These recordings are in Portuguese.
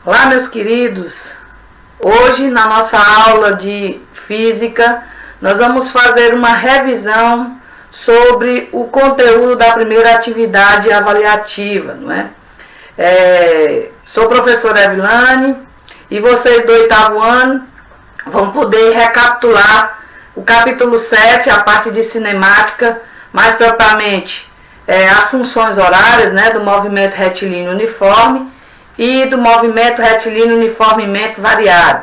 Olá, meus queridos! Hoje, na nossa aula de física, nós vamos fazer uma revisão sobre o conteúdo da primeira atividade avaliativa, não é? Sou a professora Evilane e vocês do 8º ano vão poder recapitular o capítulo 7, a parte de cinemática, mais propriamente as funções horárias, né, do movimento retilíneo uniforme e do movimento retilíneo uniformemente variado.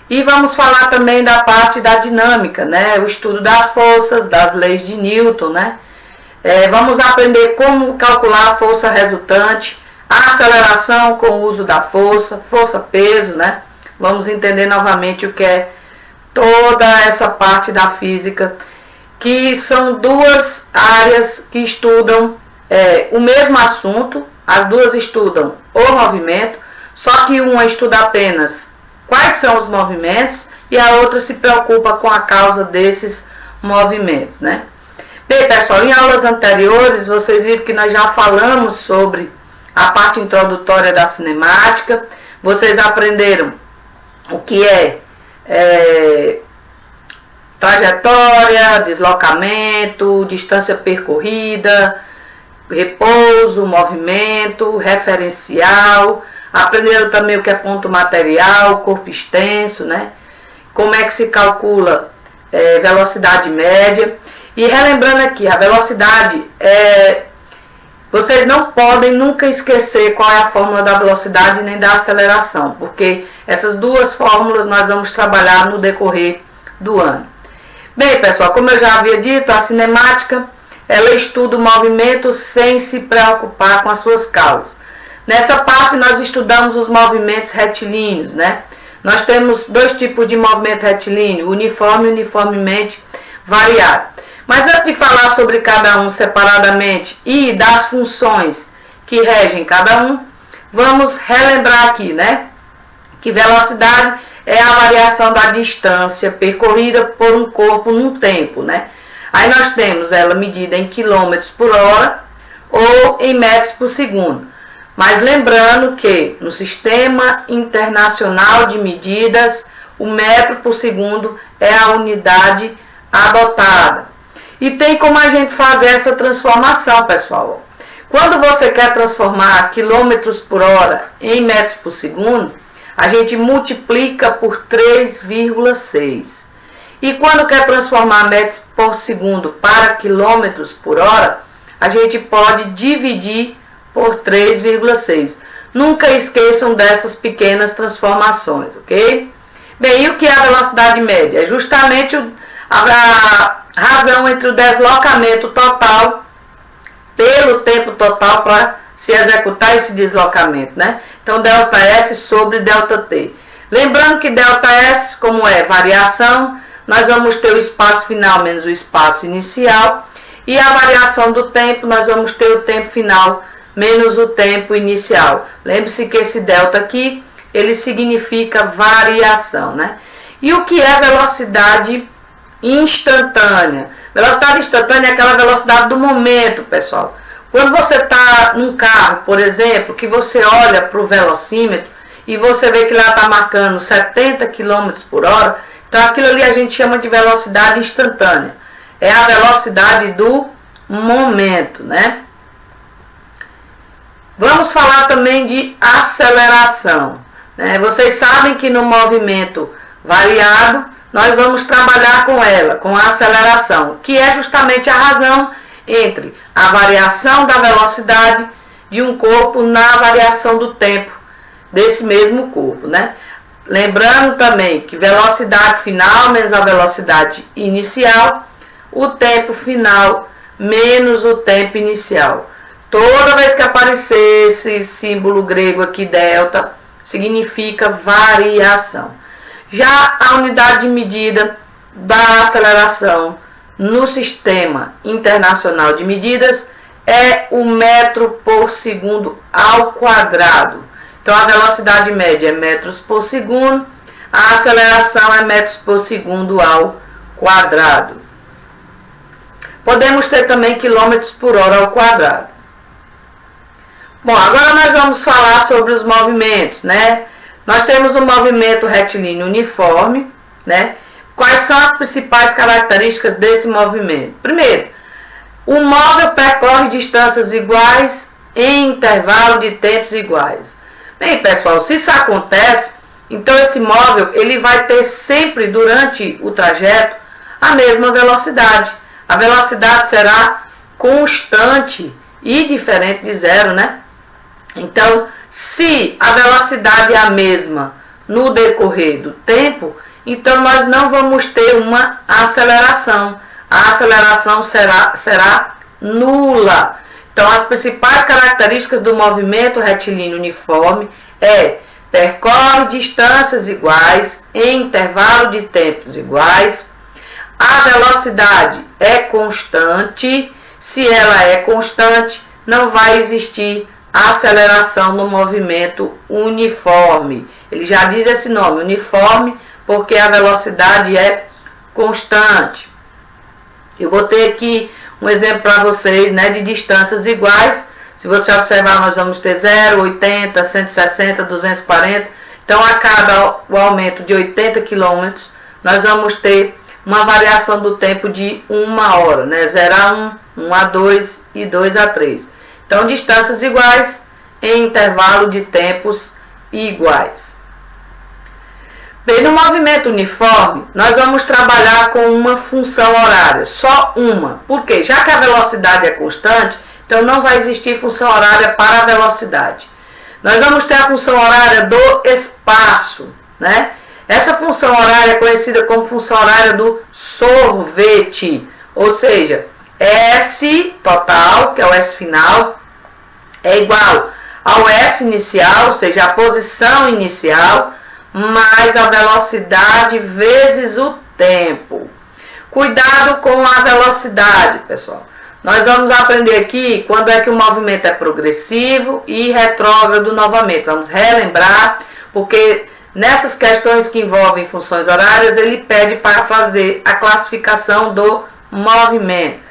E vamos falar também da parte da dinâmica, né, o estudo das forças, das leis de Newton, né. Vamos aprender como calcular a força resultante, a aceleração com o uso da força, força-peso, né. Vamos entender novamente o que é toda essa parte da física, que são duas áreas que estudam o mesmo assunto. As duas estudam o movimento, só que uma estuda apenas quais são os movimentos e a outra se preocupa com a causa desses movimentos, né? Bem, pessoal, em aulas anteriores vocês viram que nós já falamos sobre a parte introdutória da cinemática. Vocês aprenderam o que é trajetória, deslocamento, distância percorrida, repouso, movimento, referencial. Aprenderam também o que é ponto material, corpo extenso, né? Como é que se calcula velocidade média. E relembrando aqui, a velocidade vocês não podem nunca esquecer qual é a fórmula da velocidade nem da aceleração, porque essas duas fórmulas nós vamos trabalhar no decorrer do ano. Bem, pessoal, como eu já havia dito, a cinemática, ela estuda o movimento sem se preocupar com as suas causas. Nessa parte nós estudamos os movimentos retilíneos, né? Nós temos dois tipos de movimento retilíneo, uniforme e uniformemente variado. Mas antes de falar sobre cada um separadamente e das funções que regem cada um, vamos relembrar aqui, né? Que velocidade é a variação da distância percorrida por um corpo num tempo, né? Aí nós temos ela medida em quilômetros por hora ou em metros por segundo. Mas lembrando que no Sistema Internacional de Medidas, o metro por segundo é a unidade adotada. E tem como a gente fazer essa transformação, pessoal. Quando você quer transformar quilômetros por hora em metros por segundo, a gente multiplica por 3,6. E quando quer transformar metros por segundo para quilômetros por hora, a gente pode dividir por 3,6. Nunca esqueçam dessas pequenas transformações, ok? Bem, e o que é a velocidade média? É justamente a razão entre o deslocamento total pelo tempo total para se executar esse deslocamento, né? Então, delta S sobre delta T. Lembrando que delta S, como é variação, nós vamos ter o espaço final menos o espaço inicial. E a variação do tempo, nós vamos ter o tempo final menos o tempo inicial. Lembre-se que esse delta aqui, ele significa variação, né? E o que é velocidade instantânea? Velocidade instantânea é aquela velocidade do momento, pessoal. Quando você está num carro, por exemplo, que você olha para o velocímetro e você vê que lá está marcando 70 km por hora, então aquilo ali a gente chama de velocidade instantânea. É a velocidade do momento, né? Vamos falar também de aceleração, né? Vocês sabem que no movimento variado, nós vamos trabalhar com ela, com a aceleração, que é justamente a razão entre a variação da velocidade de um corpo na variação do tempo desse mesmo corpo, né? Lembrando também que velocidade final menos a velocidade inicial, o tempo final menos o tempo inicial. Toda vez que aparecer esse símbolo grego aqui, delta, significa variação. Já a unidade de medida da aceleração no Sistema Internacional de Medidas é o metro por segundo ao quadrado. Então, a velocidade média é metros por segundo, a aceleração é metros por segundo ao quadrado. Podemos ter também quilômetros por hora ao quadrado. Bom, agora nós vamos falar sobre os movimentos, né? Nós temos o movimento retilíneo uniforme, né? Quais são as principais características desse movimento? Primeiro, o móvel percorre distâncias iguais em intervalo de tempos iguais. Bem, pessoal, se isso acontece, então esse móvel ele vai ter sempre durante o trajeto a mesma velocidade. A velocidade será constante e diferente de zero, né? Então, se a velocidade é a mesma no decorrer do tempo, então nós não vamos ter uma aceleração. A aceleração será nula. Então, as principais características do movimento retilíneo uniforme percorre distâncias iguais em intervalo de tempos iguais. A velocidade é constante. Se ela é constante, não vai existir aceleração no movimento uniforme. Ele já diz esse nome, uniforme, porque a velocidade é constante. Eu botei aqui um exemplo para vocês, né, de distâncias iguais. Se você observar, nós vamos ter 0, 80, 160, 240. Então, a cada o aumento de 80 km, nós vamos ter uma variação do tempo de 1 hora, né? 0 a 1, 1 a 2 e 2 a 3. Então, distâncias iguais em intervalo de tempos iguais. Bem, no movimento uniforme, nós vamos trabalhar com uma função horária, só uma. Por quê? Já que a velocidade é constante, então não vai existir função horária para a velocidade. Nós vamos ter a função horária do espaço, né? Essa função horária é conhecida como função horária do sorvete, ou seja, S total, que é o S final, é igual ao S inicial, ou seja, a posição inicial, mais a velocidade vezes o tempo. Cuidado com a velocidade, pessoal. Nós vamos aprender aqui quando é que o movimento é progressivo e retrógrado novamente. Vamos relembrar, porque nessas questões que envolvem funções horárias, ele pede para fazer a classificação do movimento.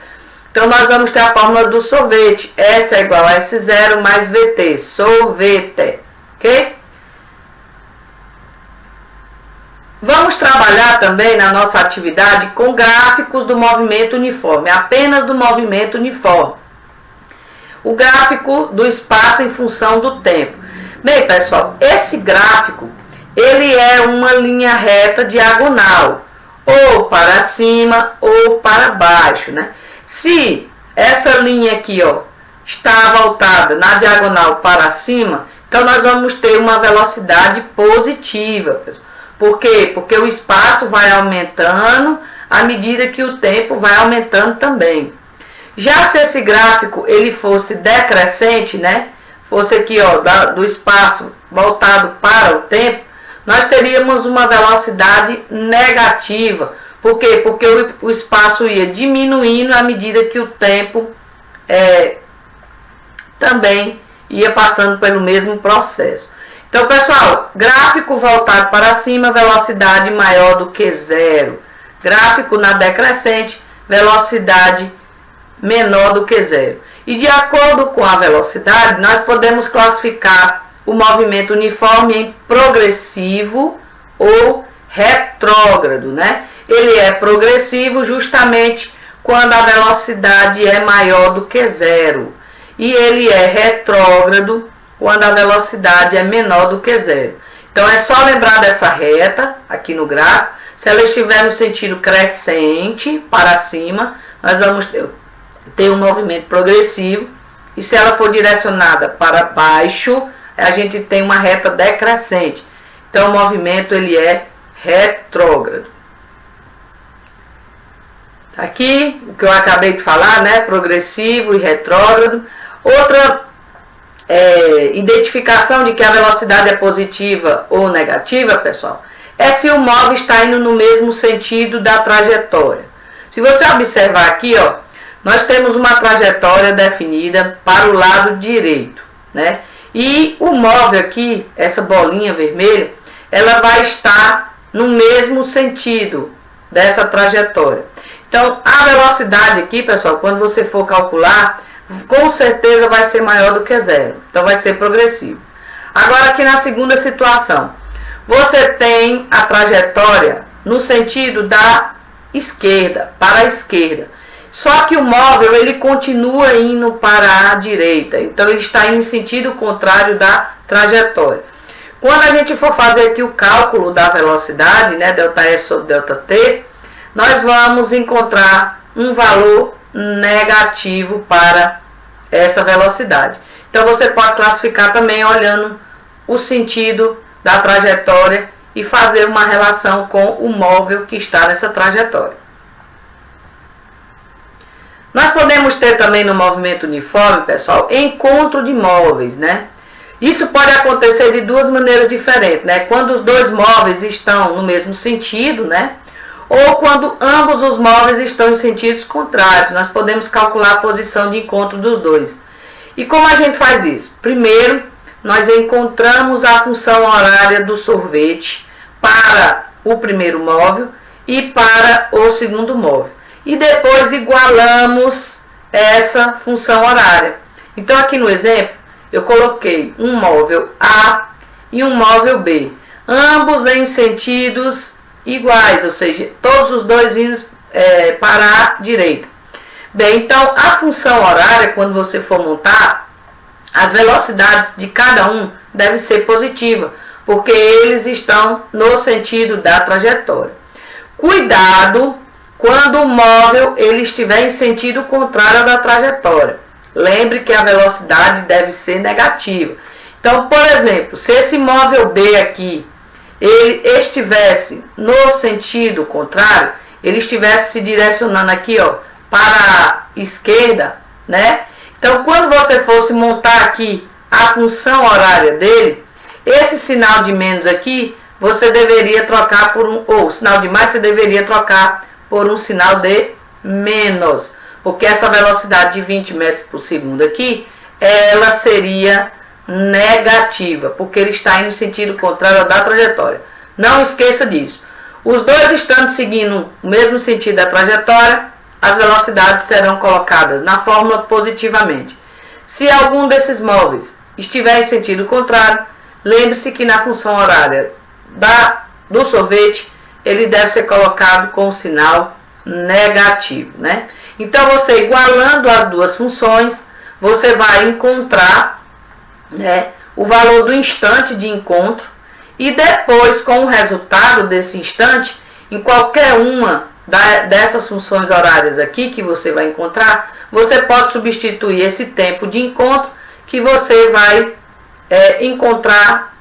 Então, nós vamos ter a fórmula do sorvete. S é igual a S0 mais VT. Sorvete. Ok? Vamos trabalhar também na nossa atividade com gráficos do movimento uniforme. Apenas do movimento uniforme. O gráfico do espaço em função do tempo. Bem, pessoal, esse gráfico, ele é uma linha reta diagonal. Ou para cima ou para baixo, né? Se essa linha aqui, ó, está voltada na diagonal para cima, então nós vamos ter uma velocidade positiva. Por quê? Porque o espaço vai aumentando à medida que o tempo vai aumentando também. Já se esse gráfico ele fosse decrescente, né? Fosse aqui, ó, do espaço voltado para o tempo, nós teríamos uma velocidade negativa. Por quê? Porque o espaço ia diminuindo à medida que o tempo também ia passando pelo mesmo processo. Então, pessoal, gráfico voltado para cima, velocidade maior do que zero. Gráfico na decrescente, velocidade menor do que zero. E de acordo com a velocidade, nós podemos classificar o movimento uniforme em progressivo ou retrógrado, né? Ele é progressivo justamente quando a velocidade é maior do que zero. E ele é retrógrado quando a velocidade é menor do que zero. Então, é só lembrar dessa reta aqui no gráfico. Se ela estiver no sentido crescente para cima, nós vamos ter um movimento progressivo. E se ela for direcionada para baixo, a gente tem uma reta decrescente. Então, o movimento ele é retrógrado. Aqui, o que eu acabei de falar, né? Progressivo e retrógrado. Outra identificação de que a velocidade é positiva ou negativa, pessoal, é se o móvel está indo no mesmo sentido da trajetória. Se você observar aqui, ó, nós temos uma trajetória definida para o lado direito, né? E o móvel aqui, essa bolinha vermelha, ela vai estar no mesmo sentido dessa trajetória. Então, a velocidade aqui, pessoal, quando você for calcular, com certeza vai ser maior do que zero. Então vai ser progressivo. Agora aqui na segunda situação, você tem a trajetória no sentido da esquerda, para a esquerda. Só que o móvel ele continua indo para a direita. Então ele está em sentido contrário da trajetória. Quando a gente for fazer aqui o cálculo da velocidade, né, ΔS sobre ΔT, nós vamos encontrar um valor negativo para essa velocidade. Então você pode classificar também olhando o sentido da trajetória e fazer uma relação com o móvel que está nessa trajetória. Nós podemos ter também no movimento uniforme, pessoal, encontro de móveis, né? Isso pode acontecer de duas maneiras diferentes, né? Quando os dois móveis estão no mesmo sentido, né? Ou quando ambos os móveis estão em sentidos contrários. Nós podemos calcular a posição de encontro dos dois. E como a gente faz isso? Primeiro, nós encontramos a função horária do sorvete para o primeiro móvel e para o segundo móvel. E depois igualamos essa função horária. Então aqui no exemplo, eu coloquei um móvel A e um móvel B, ambos em sentidos iguais, ou seja, todos os dois indo para a direita. Bem, então a função horária, quando você for montar, as velocidades de cada um devem ser positivas, porque eles estão no sentido da trajetória. Cuidado quando o móvel ele estiver em sentido contrário da trajetória. Lembre que a velocidade deve ser negativa. Então, por exemplo, se esse móvel B aqui ele estivesse no sentido contrário, ele estivesse se direcionando aqui, ó, para a esquerda, né? Então, quando você fosse montar aqui a função horária dele, esse sinal de menos aqui, você deveria trocar por um, ou sinal de mais, você deveria trocar por um sinal de menos. Porque essa velocidade de 20 metros por segundo aqui, ela seria negativa, porque ele está em sentido contrário da trajetória. Não esqueça disso. Os dois estando seguindo o mesmo sentido da trajetória, as velocidades serão colocadas na fórmula positivamente. Se algum desses móveis estiver em sentido contrário, lembre-se que na função horária do sorvete, ele deve ser colocado com o sinal negativo, né? Então, você igualando as duas funções, você vai encontrar, né, o valor do instante de encontro e depois, com o resultado desse instante, em qualquer uma dessas funções horárias aqui que você vai encontrar, você pode substituir esse tempo de encontro que você vai encontrar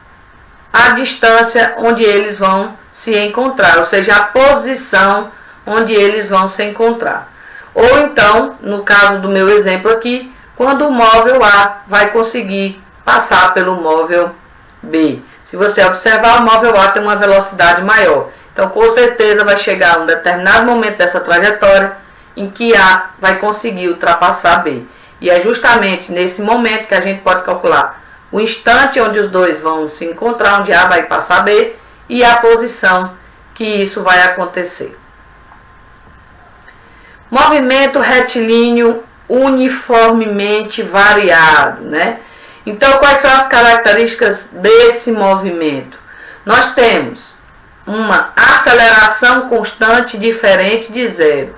a distância onde eles vão se encontrar, ou seja, a posição onde eles vão se encontrar. Ou então, no caso do meu exemplo aqui, quando o móvel A vai conseguir passar pelo móvel B. Se você observar, o móvel A tem uma velocidade maior. Então, com certeza, vai chegar a um determinado momento dessa trajetória em que A vai conseguir ultrapassar B. E é justamente nesse momento que a gente pode calcular o instante onde os dois vão se encontrar, onde A vai passar B, e a posição que isso vai acontecer. Movimento retilíneo uniformemente variado, né? Então, quais são as características desse movimento? Nós temos uma aceleração constante diferente de zero.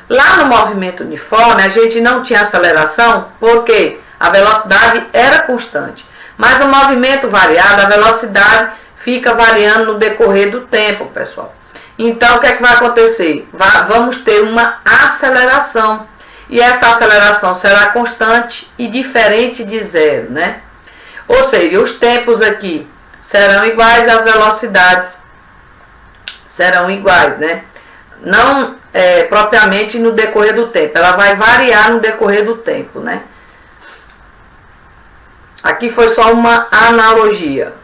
Lá no movimento uniforme, a gente não tinha aceleração porque a velocidade era constante. Mas no movimento variado, a velocidade fica variando no decorrer do tempo, pessoal. Então, o que é que vai acontecer? Vamos ter uma aceleração. E essa aceleração será constante e diferente de zero, né? Ou seja, os tempos aqui serão iguais, as velocidades serão iguais, né? Não propriamente no decorrer do tempo. Ela vai variar no decorrer do tempo, né? Aqui foi só uma analogia.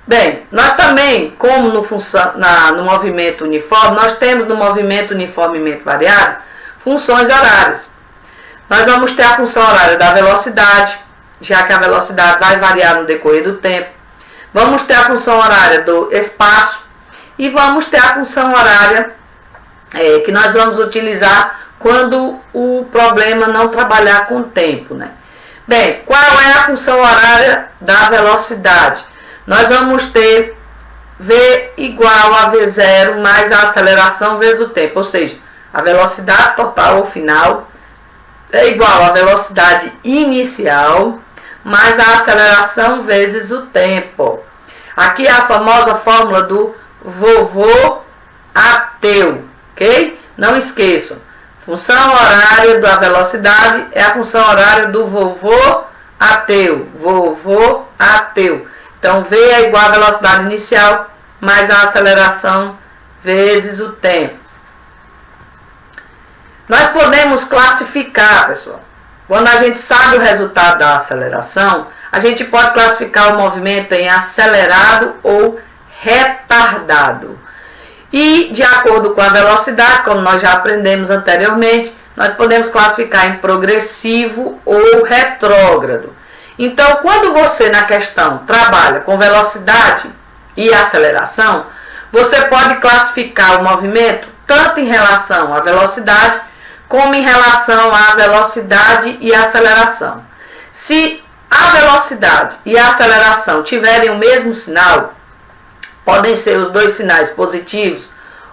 Bem, nós também, como no movimento uniforme, nós temos no movimento uniformemente variado funções horárias. Nós vamos ter a função horária da velocidade, já que a velocidade vai variar no decorrer do tempo. Vamos ter a função horária do espaço e vamos ter a função horária que nós vamos utilizar quando o problema não trabalhar com o tempo, né? Bem, qual é a função horária da velocidade? Nós vamos ter V igual a V0 mais a aceleração vezes o tempo, ou seja, a velocidade total ou final é igual à velocidade inicial mais a aceleração vezes o tempo. Aqui é a famosa fórmula do vovô ateu, ok? Não esqueçam, função horária da velocidade é a função horária do vovô ateu, vovô ateu. Então, V é igual à velocidade inicial mais a aceleração vezes o tempo. Nós podemos classificar, pessoal, quando a gente sabe o resultado da aceleração, a gente pode classificar o movimento em acelerado ou retardado. E, de acordo com a velocidade, como nós já aprendemos anteriormente, nós podemos classificar em progressivo ou retrógrado. Então, quando você na questão trabalha com velocidade e aceleração, você pode classificar o movimento tanto em relação à velocidade como em relação à velocidade e aceleração. Se a velocidade e a aceleração tiverem o mesmo sinal, podem ser os dois sinais positivos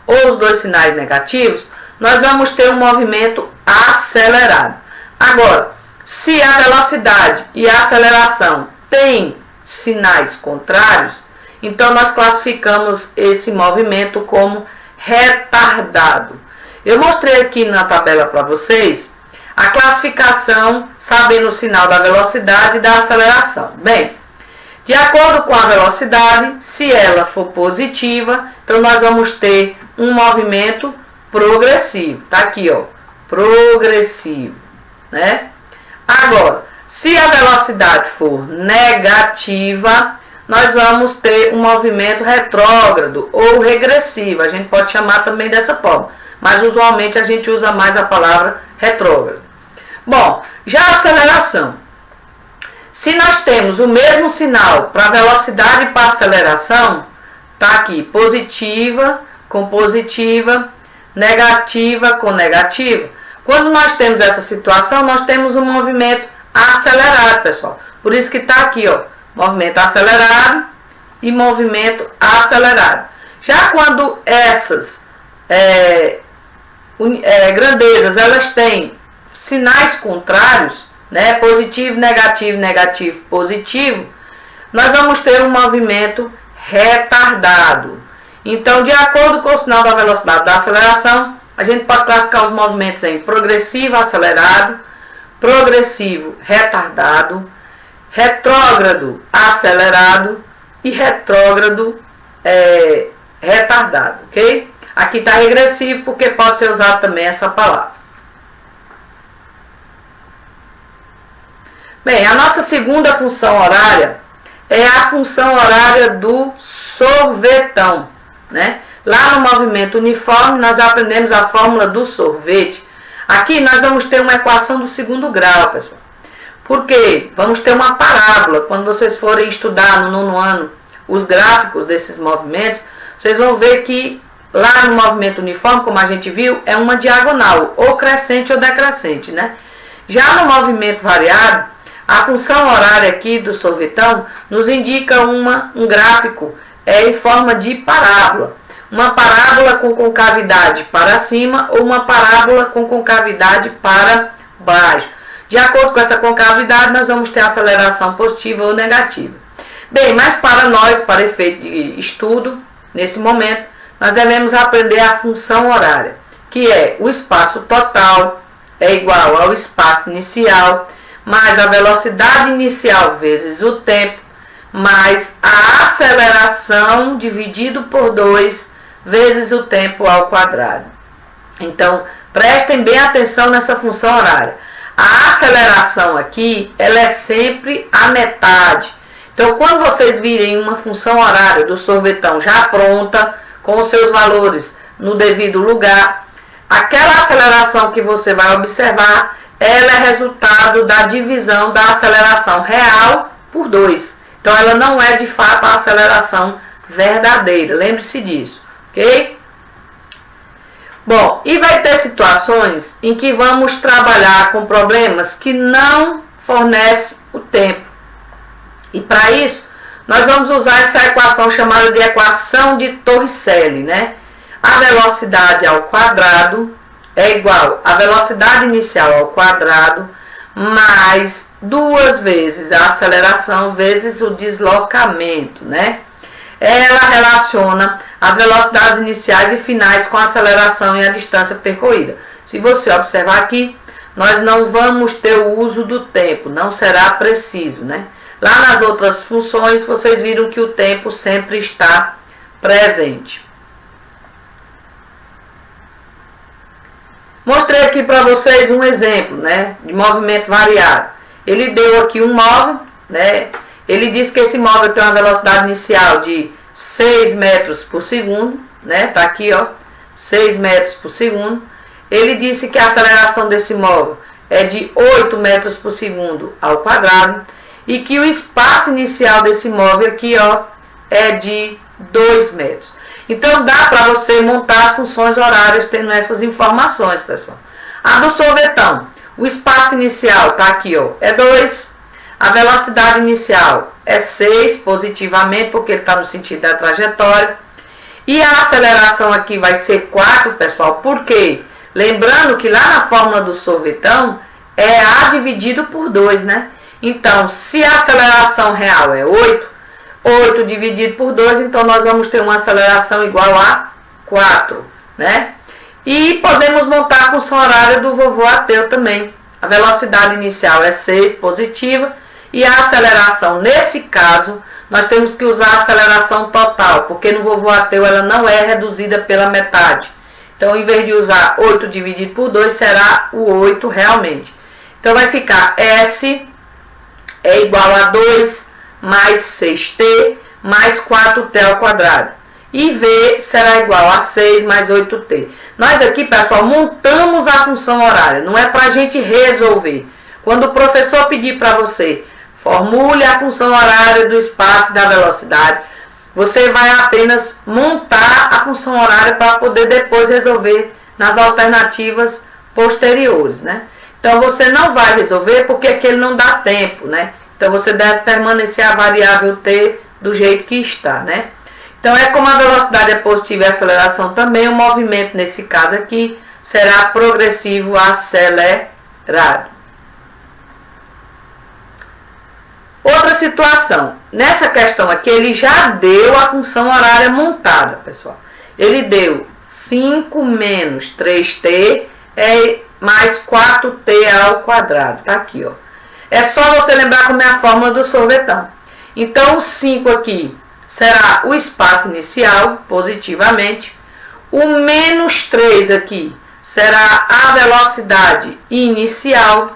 ou os dois sinais negativos, nós vamos ter um movimento acelerado. Agora, se a velocidade e a aceleração têm sinais contrários, então nós classificamos esse movimento como retardado. Eu mostrei aqui na tabela para vocês a classificação sabendo o sinal da velocidade e da aceleração. Bem, de acordo com a velocidade, se ela for positiva, então nós vamos ter um movimento progressivo. Tá aqui, ó, progressivo, né? Agora, se a velocidade for negativa, nós vamos ter um movimento retrógrado ou regressivo. A gente pode chamar também dessa forma, mas usualmente a gente usa mais a palavra retrógrado. Bom, já a aceleração. Se nós temos o mesmo sinal para velocidade e para aceleração, tá aqui, positiva com positiva, negativa com negativa. Quando nós temos essa situação, nós temos um movimento acelerado, pessoal. Por isso que está aqui, ó, movimento acelerado e movimento acelerado. Já quando essas grandezas, elas têm sinais contrários, né, positivo, negativo, negativo, positivo, nós vamos ter um movimento retardado. Então, de acordo com o sinal da velocidade da aceleração, a gente pode classificar os movimentos em progressivo acelerado, progressivo retardado, retrógrado acelerado e retrógrado retardado, ok? Aqui está regressivo porque pode ser usado também essa palavra. Bem, a nossa segunda função horária é a função horária do sorvetão, né? Lá no movimento uniforme nós aprendemos a fórmula do sorvete. Aqui nós vamos ter uma equação do segundo grau, pessoal. Porque vamos ter uma parábola. Quando vocês forem estudar no nono ano os gráficos desses movimentos, vocês vão ver que lá no movimento uniforme, como a gente viu, é uma diagonal, ou crescente ou decrescente, né? Já no movimento variado, a função horária aqui do sorvetão nos indica um gráfico em forma de parábola. Uma parábola com concavidade para cima ou uma parábola com concavidade para baixo. De acordo com essa concavidade, nós vamos ter aceleração positiva ou negativa. Bem, mas para nós, para efeito de estudo, nesse momento, nós devemos aprender a função horária, que é o espaço total é igual ao espaço inicial, mais a velocidade inicial vezes o tempo, mais a aceleração dividido por 2 vezes o tempo ao quadrado. Então, prestem bem atenção nessa função horária. A aceleração aqui, ela é sempre a metade. Então, quando vocês virem uma função horária do sorvetão já pronta, com os seus valores no devido lugar, aquela aceleração que você vai observar, ela é resultado da divisão da aceleração real por 2. Então, ela não é de fato a aceleração verdadeira. Lembre-se disso, ok? Bom, e vai ter situações em que vamos trabalhar com problemas que não fornecem o tempo. E para isso, nós vamos usar essa equação chamada de equação de Torricelli, né? A velocidade ao quadrado é igual à velocidade inicial ao quadrado mais 2 vezes a aceleração vezes o deslocamento, né? Ela relaciona as velocidades iniciais e finais com a aceleração e a distância percorrida. Se você observar aqui, nós não vamos ter o uso do tempo, não será preciso, né? Lá nas outras funções, vocês viram que o tempo sempre está presente. Mostrei aqui para vocês um exemplo, né, de movimento variado. Ele deu aqui um móvel, né? Ele disse que esse móvel tem uma velocidade inicial de 6 metros por segundo, né? Tá aqui, ó, 6 metros por segundo. Ele disse que a aceleração desse móvel é de 8 metros por segundo ao quadrado e que o espaço inicial desse móvel aqui, ó, é de 2 metros. Então dá para você montar as funções horárias tendo essas informações, pessoal. A do sorvetão, o espaço inicial tá aqui, ó, é 2. A velocidade inicial é 6 positivamente, porque ele está no sentido da trajetória. E a aceleração aqui vai ser 4, pessoal, porque lembrando que lá na fórmula do sorvetão é A dividido por 2, né? Então, se a aceleração real é 8, 8 dividido por 2, então nós vamos ter uma aceleração igual a 4, né? E podemos montar a função horária do vovô ateu também. A velocidade inicial é 6 positiva e a aceleração, nesse caso, nós temos que usar a aceleração total, porque no vovô ateu ela não é reduzida pela metade. Então, em vez de usar 8 dividido por 2, será o 8 realmente. Então, vai ficar S é igual a 2 mais 6t mais 4t ao quadrado. E V será igual a 6 mais 8t. Nós aqui, pessoal, montamos a função horária. Não é para a gente resolver. Quando o professor pedir para você, formule a função horária do espaço e da velocidade, você vai apenas montar a função horária para poder depois resolver nas alternativas posteriores, né? Então, você não vai resolver porque aquele não dá tempo, né? Então, você deve permanecer a variável t do jeito que está, né? Então, é como a velocidade é positiva e a aceleração também, o movimento, nesse caso aqui, será progressivo acelerado. Outra situação. Nessa questão aqui, ele já deu a função horária montada, pessoal. Ele deu 5 menos 3t mais 4t ao quadrado. Tá aqui, ó. É só você lembrar como é a fórmula do sorvetão. Então, o 5 aqui será o espaço inicial, positivamente. O menos 3 aqui será a velocidade inicial.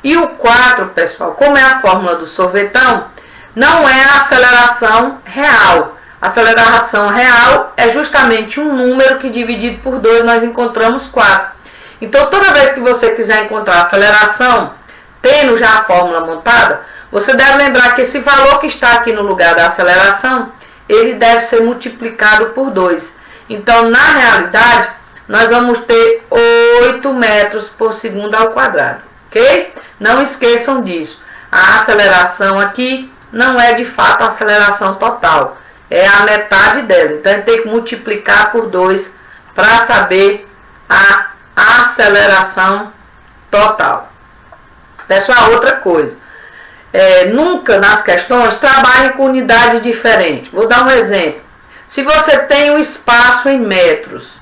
E o 4, pessoal, como é a fórmula do sorvetão, não é a aceleração real. A aceleração real é justamente um número que dividido por 2 nós encontramos 4. Então, toda vez que você quiser encontrar a aceleração, tendo já a fórmula montada, você deve lembrar que esse valor que está aqui no lugar da aceleração, ele deve ser multiplicado por 2. Então, na realidade, nós vamos ter 8 metros por segundo ao quadrado, ok? Não esqueçam disso. A aceleração aqui não é de fato a aceleração total, é a metade dela. Então, tem que multiplicar por 2 para saber a aceleração total. Pessoal, outra coisa. Nunca nas questões trabalhem com unidades diferentes. Vou dar um exemplo. Se você tem um espaço em metros,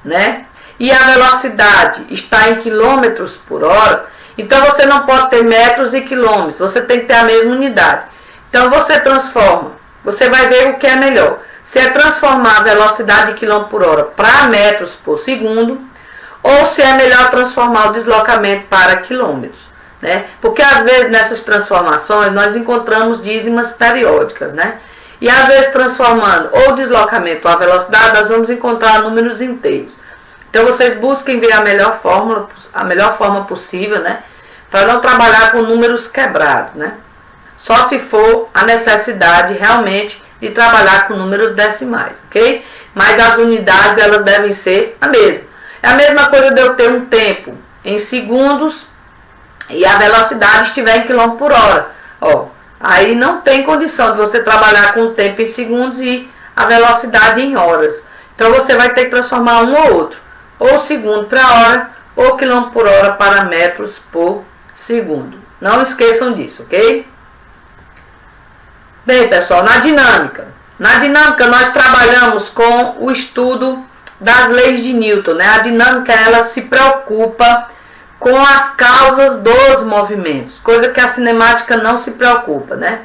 né? E a velocidade está em quilômetros por hora, então você não pode ter metros e quilômetros. Você tem que ter a mesma unidade. Então você transforma. Você vai ver o que é melhor. Se é transformar a velocidade de quilômetro por hora para metros por segundo, ou se é melhor transformar o deslocamento para quilômetros, né? Porque às vezes nessas transformações nós encontramos dízimas periódicas, né? E às vezes transformando ou o deslocamento ou a velocidade, nós vamos encontrar números inteiros. Então vocês busquem ver a melhor forma possível, né? Para não trabalhar com números quebrados, né? Só se for a necessidade realmente de trabalhar com números decimais, ok? Mas as unidades elas devem ser a mesma. É a mesma coisa de eu ter um tempo em segundos e a velocidade estiver em quilômetro por hora. Ó, aí não tem condição de você trabalhar com o tempo em segundos e a velocidade em horas. Então você vai ter que transformar um ou outro, ou segundo para hora, ou quilômetro por hora para metros por segundo. Não esqueçam disso, ok? Bem, pessoal, na dinâmica nós trabalhamos com o estudo das leis de Newton, né? A dinâmica, ela se preocupa com as causas dos movimentos, coisa que a cinemática não se preocupa, né?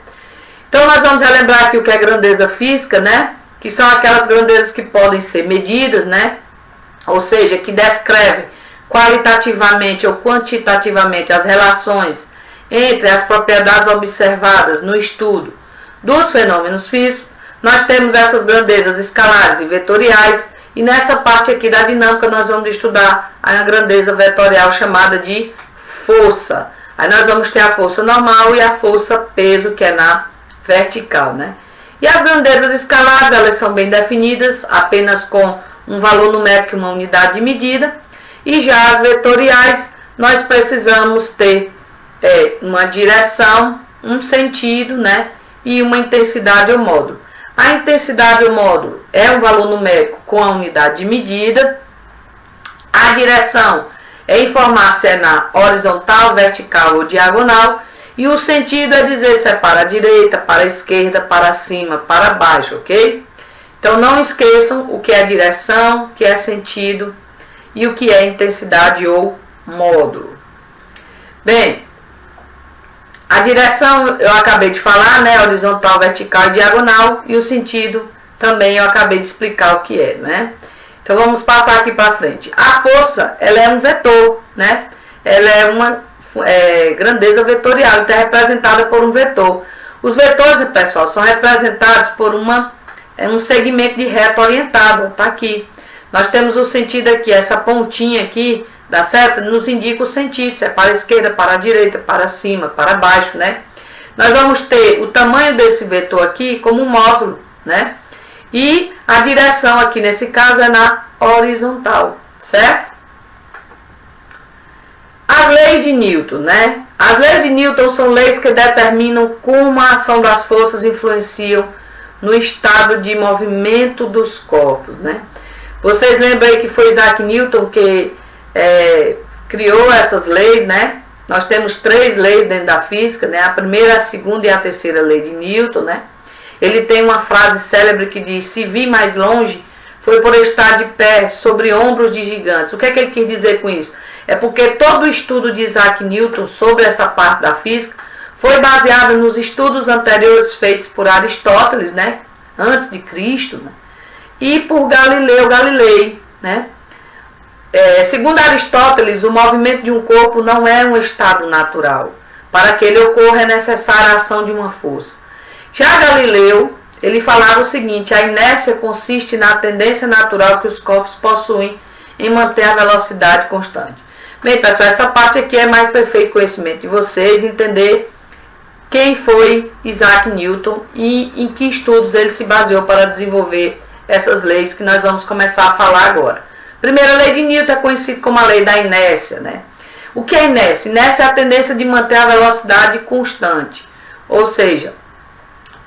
Então nós vamos relembrar aqui o que é grandeza física, né? Que são aquelas grandezas que podem ser medidas, né? Ou seja, que descrevem qualitativamente ou quantitativamente as relações entre as propriedades observadas no estudo dos fenômenos físicos. Nós temos essas grandezas escalares e vetoriais, e nessa parte aqui da dinâmica nós vamos estudar a grandeza vetorial chamada de força. Aí nós vamos ter a força normal e a força peso, que é na vertical, né? E as grandezas escalares, elas são bem definidas, apenas com um valor numérico e uma unidade de medida. E já as vetoriais, nós precisamos ter uma direção, um sentido, né? E uma intensidade ou módulo. A intensidade ou módulo é um valor numérico com a unidade de medida. A direção é informar se é na horizontal, vertical ou diagonal. E o sentido é dizer se é para a direita, para a esquerda, para cima, para baixo, ok? Então não esqueçam o que é direção, o que é sentido e o que é intensidade ou módulo. Bem, a direção eu acabei de falar, né? Horizontal, vertical e diagonal. E o sentido também eu acabei de explicar o que é, né? Então vamos passar aqui para frente. A força, ela é um vetor, né? Ela é uma grandeza vetorial, então é representada por um vetor. Os vetores, pessoal, são representados por um segmento de reta orientado, tá aqui. Nós temos o sentido aqui, essa pontinha aqui da seta nos indica o sentido, se é para a esquerda, para a direita, para cima, para baixo, né? Nós vamos ter o tamanho desse vetor aqui como um módulo, né? E a direção aqui, nesse caso, é na horizontal, certo? As leis de Newton, né? As leis de Newton são leis que determinam como a ação das forças influenciam no estado de movimento dos corpos, né? Vocês lembram aí que foi Isaac Newton que criou essas leis, né? Nós temos 3 leis dentro da física, né? A primeira, a segunda e a terceira lei de Newton, né? Ele tem uma frase célebre que diz: se vi mais longe, foi por estar de pé sobre ombros de gigantes. O que é que ele quis dizer com isso? É porque todo o estudo de Isaac Newton sobre essa parte da física foi baseado nos estudos anteriores feitos por Aristóteles, né? Antes de Cristo, né? E por Galileu Galilei, né? Segundo Aristóteles, o movimento de um corpo não é um estado natural. Para que ele ocorra é necessária a ação de uma força. Já Galileu, ele falava o seguinte: a inércia consiste na tendência natural que os corpos possuem em manter a velocidade constante. Bem, pessoal, essa parte aqui é mais perfeito conhecimento de vocês, entender quem foi Isaac Newton e em que estudos ele se baseou para desenvolver essas leis que nós vamos começar a falar agora. Primeira lei de Newton é conhecida como a lei da inércia, né? O que é inércia? Inércia é a tendência de manter a velocidade constante, ou seja,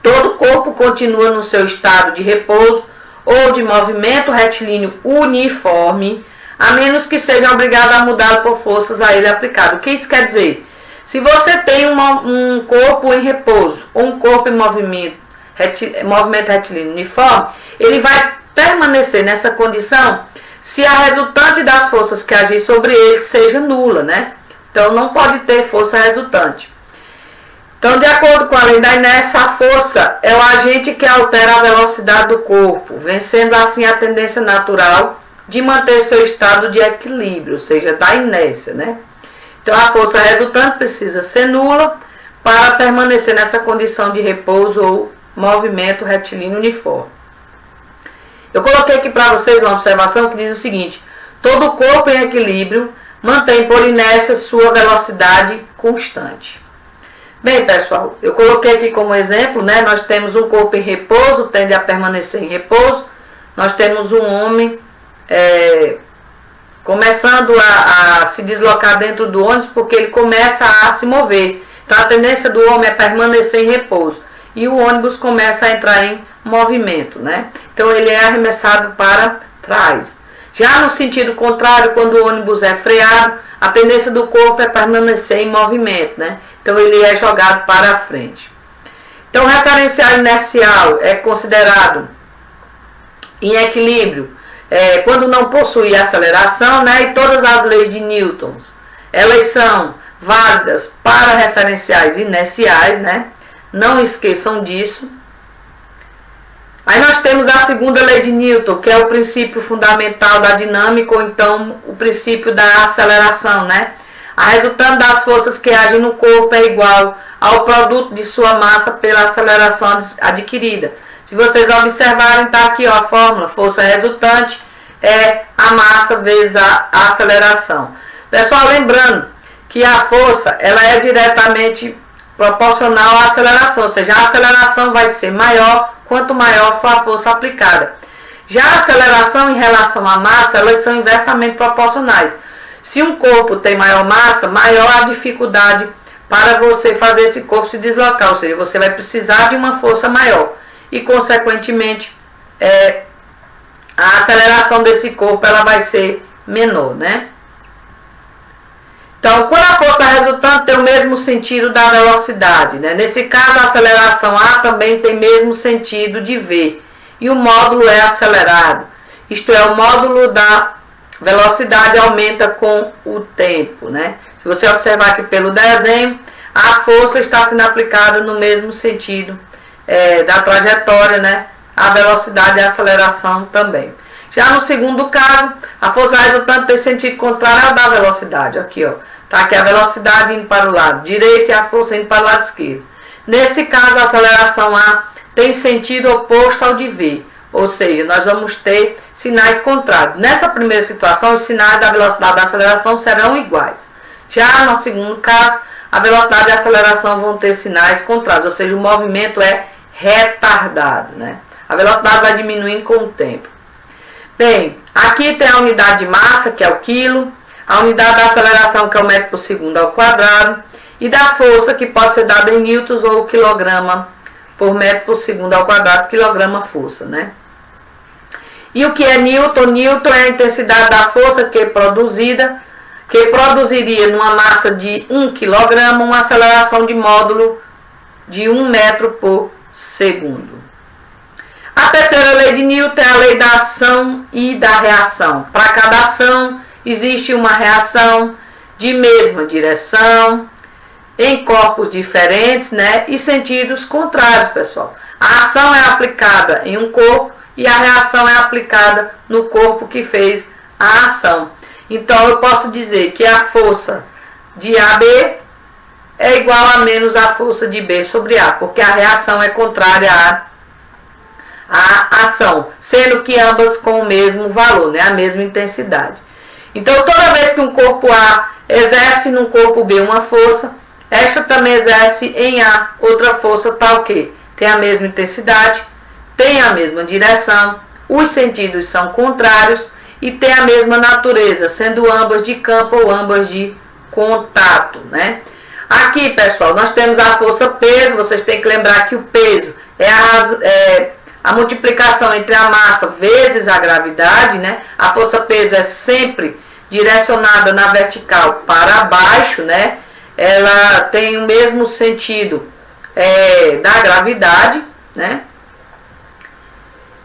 todo corpo continua no seu estado de repouso ou de movimento retilíneo uniforme, a menos que seja obrigado a mudar por forças a ele aplicado. O que isso quer dizer? Se você tem um corpo em repouso ou um corpo em movimento retilíneo uniforme, ele vai permanecer nessa condição se a resultante das forças que agir sobre ele seja nula, né? Então não pode ter força resultante. Então, de acordo com a lei da inércia, a força é o agente que altera a velocidade do corpo, vencendo assim a tendência natural de manter seu estado de equilíbrio, ou seja, da inércia, né? Então a força resultante precisa ser nula para permanecer nessa condição de repouso ou movimento retilíneo uniforme. Eu coloquei aqui para vocês uma observação que diz o seguinte: todo corpo em equilíbrio mantém por inércia sua velocidade constante. Bem, pessoal, eu coloquei aqui como exemplo, né? Nós temos um corpo em repouso, tende a permanecer em repouso. Nós temos um homem começando a se deslocar dentro do ônibus, porque ele começa a se mover. Então a tendência do homem é permanecer em repouso e o ônibus começa a entrar em movimento, né? Então ele é arremessado para trás. Já no sentido contrário, quando o ônibus é freado, a tendência do corpo é permanecer em movimento, né? Então ele é jogado para a frente. Então o referencial inercial é considerado em equilíbrio quando não possui aceleração, né? E todas as leis de Newton, elas são válidas para referenciais inerciais, né? Não esqueçam disso. Aí nós temos a segunda lei de Newton, que é o princípio fundamental da dinâmica, ou então o princípio da aceleração, né? A resultante das forças que agem no corpo é igual ao produto de sua massa pela aceleração adquirida. Se vocês observarem, está aqui ó, a fórmula, força resultante é a massa vezes a aceleração. Pessoal, lembrando que a força ela é diretamente proporcional à aceleração, ou seja, a aceleração vai ser maior quanto maior for a força aplicada. Já a aceleração em relação à massa, elas são inversamente proporcionais. Se um corpo tem maior massa, maior a dificuldade para você fazer esse corpo se deslocar, ou seja, você vai precisar de uma força maior e, consequentemente, a aceleração desse corpo ela vai ser menor, né? Então, quando a força resultante tem o mesmo sentido da velocidade, né? Nesse caso, a aceleração A também tem o mesmo sentido de V. E o módulo é acelerado. Isto é, o módulo da velocidade aumenta com o tempo, né? Se você observar aqui pelo desenho, a força está sendo aplicada no mesmo sentido da trajetória, né? A velocidade e a aceleração também. Já no segundo caso, a força resultante tem sentido contrário ao da velocidade. Aqui, ó. Tá aqui a velocidade indo para o lado direito e a força indo para o lado esquerdo. Nesse caso, a aceleração A tem sentido oposto ao de V. Ou seja, nós vamos ter sinais contrários. Nessa primeira situação, os sinais da velocidade da aceleração serão iguais. Já no segundo caso, a velocidade e a aceleração vão ter sinais contrários. Ou seja, o movimento é retardado, né? A velocidade vai diminuindo com o tempo. Bem, aqui tem a unidade de massa, que é o quilo, a unidade da aceleração, que é o metro por segundo ao quadrado, e da força, que pode ser dada em newtons ou quilograma por metro por segundo ao quadrado, quilograma força, né? E o que é newton? Newton é a intensidade da força que produziria numa massa de 1 kg uma aceleração de módulo de 1 metro por segundo. A terceira lei de Newton é a lei da ação e da reação. Para cada ação existe uma reação de mesma direção, em corpos diferentes, né? E sentidos contrários, pessoal. A ação é aplicada em um corpo e a reação é aplicada no corpo que fez a ação. Então eu posso dizer que a força de AB é igual a menos a força de B sobre A, porque a reação é contrária à ação, sendo que ambas com o mesmo valor, né? A mesma intensidade. Então toda vez que um corpo A exerce no corpo B uma força, esta também exerce em A outra força tal que tem a mesma intensidade, tem a mesma direção, os sentidos são contrários e tem a mesma natureza, sendo ambas de campo ou ambas de contato, né? Aqui, pessoal, nós temos a força peso. Vocês têm que lembrar que o peso é a multiplicação entre a massa vezes a gravidade, né? A força peso é sempre direcionada na vertical para baixo, né? Ela tem o mesmo sentido da gravidade, né?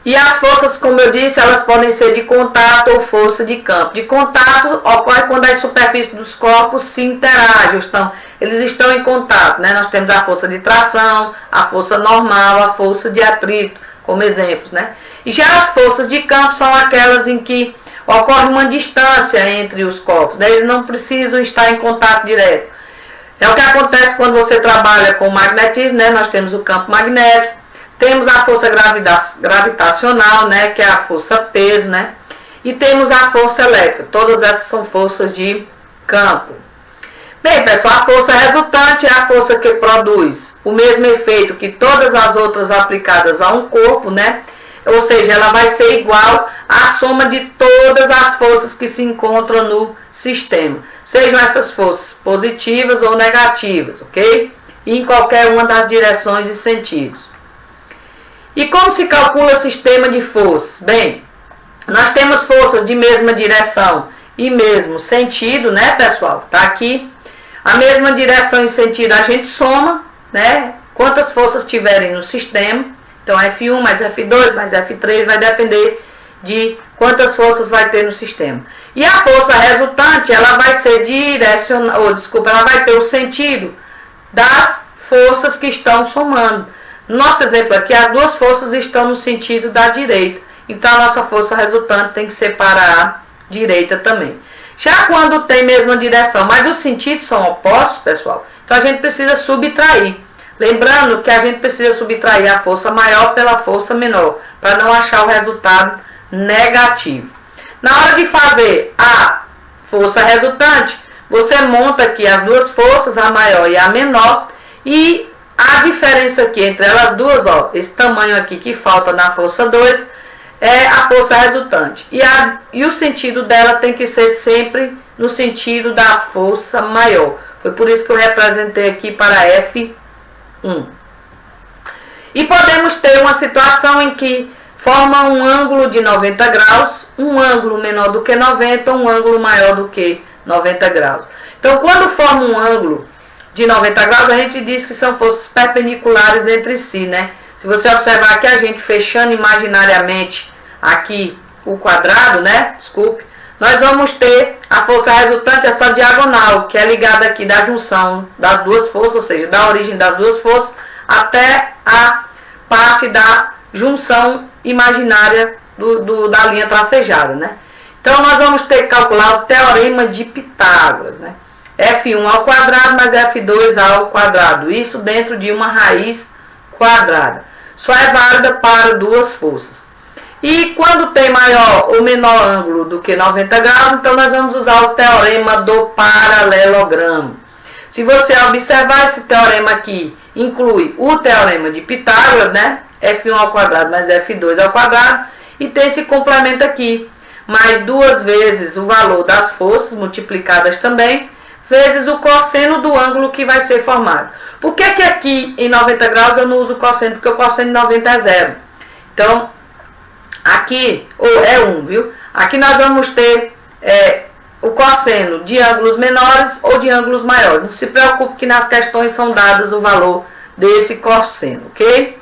E as forças, como eu disse, elas podem ser de contato ou força de campo. De contato ocorre quando as superfícies dos corpos se interagem, eles estão em contato, né? Nós temos a força de tração, a força normal, a força de atrito, como exemplos, né? E já as forças de campo são aquelas em que ocorre uma distância entre os corpos, né? Eles não precisam estar em contato direto. É o que acontece quando você trabalha com magnetismo, né? Nós temos o campo magnético, temos a força gravitacional, né? Que é a força peso, né? E temos a força elétrica. Todas essas são forças de campo. Bem, pessoal, a força resultante é a força que produz o mesmo efeito que todas as outras aplicadas a um corpo, né? ou seja, ela vai ser igual à soma de todas as forças que se encontram no sistema, sejam essas forças positivas ou negativas, ok? Em qualquer uma das direções e sentidos. E como se calcula o sistema de forças? Bem, nós temos forças de mesma direção e mesmo sentido, né, pessoal? Tá aqui. A mesma direção e sentido a gente soma, né? Quantas forças tiverem no sistema. Então, F1 mais F2 mais F3 vai depender de quantas forças vai ter no sistema. E a força resultante, ela vai ser ela vai ter o sentido das forças que estão somando. Nosso exemplo aqui, as duas forças estão no sentido da direita. Então, a nossa força resultante tem que ser para a direita também. Já quando tem mesma direção, mas os sentidos são opostos, pessoal, então a gente precisa subtrair. Lembrando que a gente precisa subtrair a força maior pela força menor, para não achar o resultado negativo. Na hora de fazer a força resultante, você monta aqui as duas forças, a maior e a menor, e a diferença aqui entre elas duas, ó, esse tamanho aqui que falta na força 2, é a força resultante. E o sentido dela tem que ser sempre no sentido da força maior. Foi por isso que eu representei aqui para F1. E podemos ter uma situação em que forma um ângulo de 90 graus, um ângulo menor do que 90, um ângulo maior do que 90 graus. Então, quando forma um ângulo de 90 graus, a gente diz que são forças perpendiculares entre si, né? Se você observar aqui, a gente fechando imaginariamente aqui o quadrado, né? Desculpe. Nós vamos ter a força resultante, essa diagonal, que é ligada aqui da junção das duas forças, ou seja, da origem das duas forças até a parte da junção imaginária da linha tracejada, né? Então, nós vamos ter que calcular o teorema de Pitágoras, né? F1 ao quadrado mais F2 ao quadrado. Isso dentro de uma raiz quadrada. Só é válida para duas forças. E quando tem maior ou menor ângulo do que 90 graus, então nós vamos usar o teorema do paralelogramo. Se você observar, esse teorema aqui inclui o teorema de Pitágoras, né? F1 ao quadrado mais F2 ao quadrado. E tem esse complemento aqui, mais duas vezes o valor das forças multiplicadas também, vezes o cosseno do ângulo que vai ser formado. Por que que aqui em 90 graus eu não uso o cosseno? Porque o cosseno de 90 é zero. Então, aqui, é 1, viu? Aqui nós vamos ter o cosseno de ângulos menores ou de ângulos maiores. Não se preocupe que nas questões são dadas o valor desse cosseno, ok?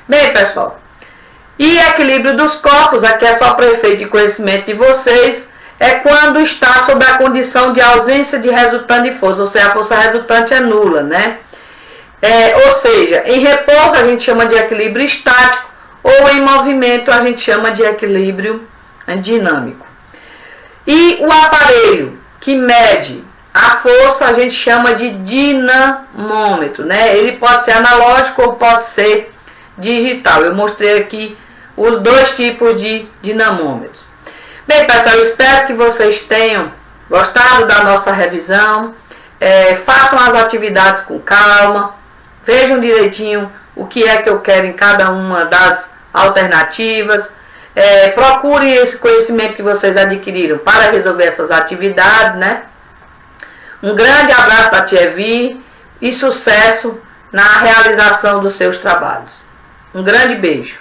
Bem, pessoal, e equilíbrio dos corpos, aqui é só para efeito de conhecimento de vocês, é quando está sob a condição de ausência de resultante de força, ou seja, a força resultante é nula, né? Ou seja, em repouso a gente chama de equilíbrio estático, ou em movimento a gente chama de equilíbrio dinâmico. E o aparelho que mede a força a gente chama de dinamômetro, né? Ele pode ser analógico ou pode ser digital. Eu mostrei aqui os dois tipos de dinamômetros. Bem, pessoal, eu espero que vocês tenham gostado da nossa revisão. Façam as atividades com calma, vejam direitinho o que é que eu quero em cada uma das alternativas. Procurem esse conhecimento que vocês adquiriram para resolver essas atividades, né? Um grande abraço da Tia Evi e sucesso na realização dos seus trabalhos. Um grande beijo.